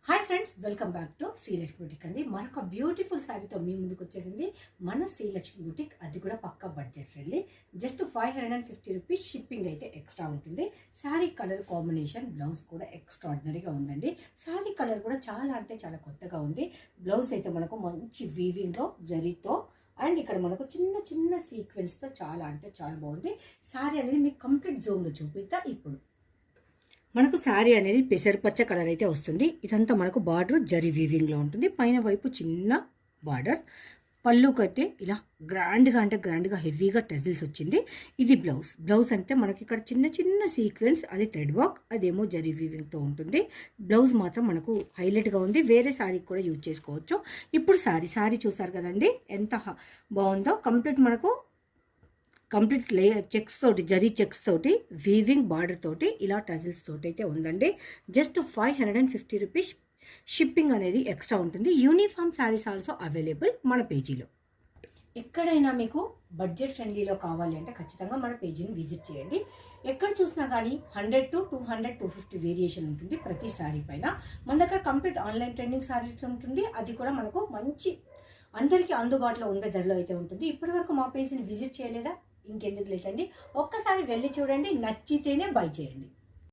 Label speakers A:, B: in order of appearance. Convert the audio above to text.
A: Hi friends, welcome back to Srilakshmi boutique అండి. మరొక beautiful శారీతో మీ ముందుకు వచ్చేసింది మన శ్రీలక్ష్మి బుటిక్. అది కూడా పక్కా budget friendly. Just 550 rupees shipping అయితే ఎక్స్ట్రా ఉంటుంది. శారీ కలర్ కాంబినేషన్, బ్లౌజ్ కూడా ఎక్స్ట్రాడినరీగా ఉందండి. శారీ కలర్ కూడా చాలా అంటే చాలా కొత్తగా ఉంది. బ్లౌజ్ అయితే మనకు మంచి వీవింగ్లో జరీతో అండ్ ఇక్కడ మనకు చిన్న చిన్న సీక్వెన్స్తో చాలా అంటే చాలా బాగుంది. శారీ అనేది మీకు కంప్లీట్ జోన్లో చూపిస్తా. ఇప్పుడు మనకు శారీ అనేది పెసరపచ్చ కలర్ అయితే వస్తుంది. ఇదంతా మనకు బార్డర్ జరీ వీవింగ్లో ఉంటుంది. పైన వైపు చిన్న బార్డర్, పళ్ళుకైతే ఇలా గ్రాండ్గా హెవీగా టజిల్స్ వచ్చింది. ఇది బ్లౌజ్ అంటే మనకి ఇక్కడ చిన్న చిన్న సీక్వెన్స్, అది థ్రెడ్ వర్క్, అదేమో జరీ వీవింగ్తో ఉంటుంది. బ్లౌజ్ మాత్రం మనకు హైలైట్గా ఉంది. వేరే శారీకి కూడా యూజ్ చేసుకోవచ్చు. ఇప్పుడు శారీ చూసారు కదండి ఎంత బాగుందో. కంప్లీట్ చెక్స్ తోటి, జరీ చెక్స్ తోటి, వీవింగ్ బార్డర్ తోటి, ఇలా టజిల్స్ తోటి అయితే ఉందండి. జస్ట్ 550 రూపీస్ షిప్పింగ్ అనేది ఎక్స్ట్రా ఉంటుంది. యూనిఫామ్ శారీస్ ఆల్సో అవైలబుల్ మన పేజీలో. ఎక్కడైనా మీకు బడ్జెట్ ఫ్రెండ్లీలో కావాలి అంటే ఖచ్చితంగా మన పేజీని విజిట్ చేయండి. ఎక్కడ చూసినా కానీ 100 to 200, 250 వేరియేషన్ ఉంటుంది ప్రతి శారీ పైన. మన దగ్గర కంప్లీట్ ఆన్లైన్ ట్రెండింగ్ శారీస్ ఉంటుంది. అది కూడా మనకు మంచి అందరికీ అందుబాటులో ఉండే ధరలో అయితే ఉంటుంది. ఇప్పటివరకు మా పేజీని విజిట్ చేయలేదా? ఇంకెందుకు లేట్ అండి, ఒక్కసారి వెళ్ళి చూడండి, నచ్చితేనే బై చేయండి.